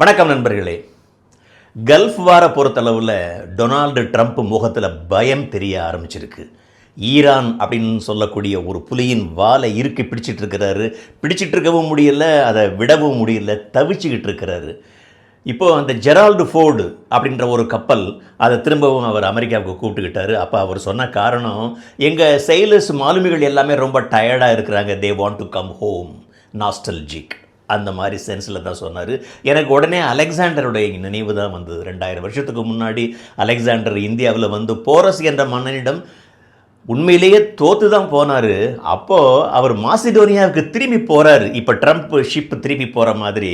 வணக்கம் நண்பர்களே. கல்ஃப் வார பொறுத்தளவில் டொனால்டு ட்ரம்ப் முகத்தில் பயம் தெரிய ஆரம்பிச்சிருக்கு. ஈரான் அப்படின்னு சொல்லக்கூடிய ஒரு புலியின் வாலை இறுக்கி பிடிச்சிட்டு இருக்கிறாரு. பிடிச்சிட்டு இருக்கவும் முடியல, அதை விடவும் முடியல, தவிச்சுக்கிட்டு இருக்கிறாரு. இப்போது அந்த ஜெரால்டு ஃபோர்டு அப்படின்ற ஒரு கப்பல் அதை திரும்பவும் அவர் அமெரிக்காவுக்கு கூப்பிட்டுக்கிட்டாரு. அப்போ அவர் சொன்ன காரணம், எங்கள் செயலர்ஸ் மாலுமிகள் எல்லாமே ரொம்ப டயர்டாக இருக்கிறாங்க, they want to come home, nostalgic, அந்த மாதிரி சென்ஸில் தான் சொன்னார். எனக்கு உடனே அலெக்சாண்டருடைய நினைவு தான் வந்தது. 2000 வருஷத்துக்கு முன்னாடி அலெக்சாண்டர் இந்தியாவில் வந்து போரஸ் என்ற மன்னனிடம் உண்மையிலேயே தோற்று தான் போனார். அப்போது அவர் மாசிடோனியாவுக்கு திரும்பி போகிறார். இப்போ ட்ரம்ப் ஷிப் திரும்பி போகிற மாதிரி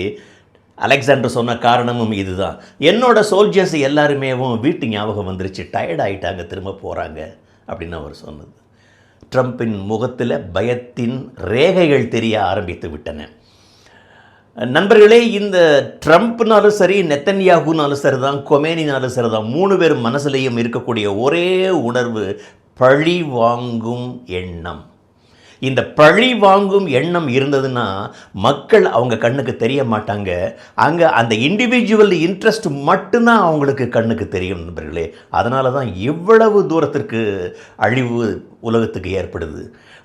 அலெக்சாண்டர் சொன்ன காரணமும் இதுதான். என்னோட சோல்ஜர்ஸ் எல்லாருமே வீட்டு ஞாபகம் வந்துருச்சு, டயர்ட் ஆகிட்டாங்க, திரும்ப போகிறாங்க அப்படின்னு அவர் சொன்னது. ட்ரம்பின் முகத்தில் பயத்தின் ரேகைகள் தெரிய ஆரம்பித்து விட்டன. நண்பர்களே, இந்த ட்ரம்ப்னாலும் சரி, நெத்தன்யாகுனாலும் சரி தான், கொமேனினாலும் சரி தான், 3 பேர் மனசுலையும் இருக்கக்கூடிய ஒரே உணர்வு பழி வாங்கும் எண்ணம். இந்த பழி வாங்கும் எண்ணம் இருந்ததுன்னா மக்கள் அவங்க கண்ணுக்கு தெரிய மாட்டாங்க. அங்கே அந்த இண்டிவிஜுவல் இன்ட்ரெஸ்ட் மட்டும்தான் அவங்களுக்கு கண்ணுக்கு தெரியும் நண்பர்களே. அதனால தான் இவ்வளவு தூரத்திற்கு அழிவு உலகத்துக்கு ஏற்படுது.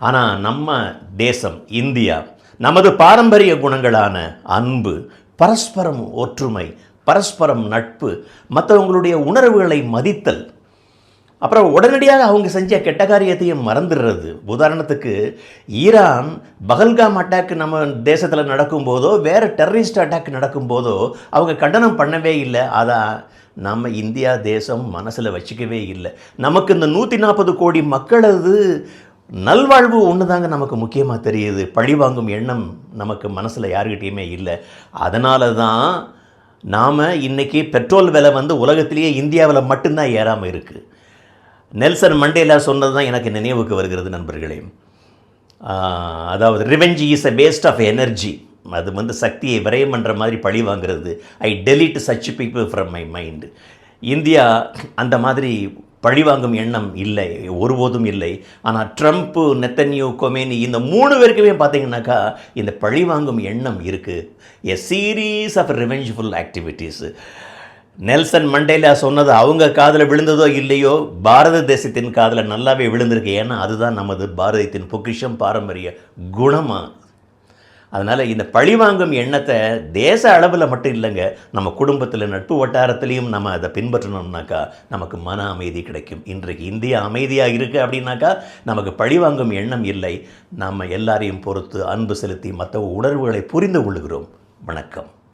ஆனால் நம்ம தேசம் இந்தியா, நமது பாரம்பரிய குணங்களான அன்பு, பரஸ்பரம் ஒற்றுமை, பரஸ்பரம் நட்பு, மற்றவங்களுடைய உணர்வுகளை மதித்தல், அப்புறம் உடனடியாக அவங்க செஞ்ச கெட்ட காரியத்தையும் மறந்துடுறது. உதாரணத்துக்கு ஈரான் பகல்காம் அட்டாக் நம்ம தேசத்தில் நடக்கும்போதோ வேறு டெரரிஸ்ட் அட்டாக் நடக்கும்போதோ அவங்க கண்டனம் பண்ணவே இல்லை. அதான் நம்ம இந்தியா தேசம் மனசில் வச்சுக்கவே இல்லை. நமக்கு இந்த 140 கோடி மக்களது நல்வாழ்வு ஒன்று தாங்க நமக்கு முக்கியமாக தெரியுது. பழிவாங்கும் எண்ணம் நமக்கு மனசில் யாருக்கிட்டேயுமே இல்லை. அதனால தான் நாம் இன்றைக்கி பெட்ரோல் விலை வந்து உலகத்திலேயே இந்தியாவில் மட்டும்தான் ஏறாமல் இருக்குது. நெல்சன் மண்டேலா சொன்னது தான் எனக்கு நினைவுக்கு வருகிறது நண்பர்களே. அதாவது revenge is a waste of energy. அது வந்து சக்தியை விரயம் பண்ணுற மாதிரி பழி வாங்கிறது. I delete such people from my mind. India அந்த மாதிரி பழிவாங்கும் எண்ணம் இல்லை, ஒருபோதும் இல்லை. ஆனால் ட்ரம்ப்பு, நெத்தன்யாகு, கொமேனி இந்த 3 பேருக்குமே பார்த்தீங்கன்னாக்கா இந்த பழிவாங்கும் எண்ணம் இருக்குது. A series of revengeful activities. Nelson Mandela சொன்னது அவங்க காதில் விழுந்ததோ இல்லையோ, பாரத தேசத்தின் காதில் நல்லாவே விழுந்திருக்கு. ஏன்னா அதுதான் நமது பாரதத்தின் பொக்கிஷம், பாரம்பரிய குணமாக. அதனால் இந்த பழிவாங்கும் எண்ணத்தை தேச அளவில் மட்டும் இல்லைங்க, நம்ம குடும்பத்தில், நட்பு வட்டாரத்துலேயும் நம்ம அதை பின்பற்றணும்னாக்கா நமக்கு மன அமைதி கிடைக்கும். இன்றைக்கு இந்தியா அமைதியாக இருக்குது அப்படின்னாக்கா நமக்கு பழிவாங்கும் எண்ணம் இல்லை. நம்ம எல்லாரையும் பொறுத்து அன்பு செலுத்தி மற்ற உணர்வுகளை புரிந்து கொள்கிறோம். வணக்கம்.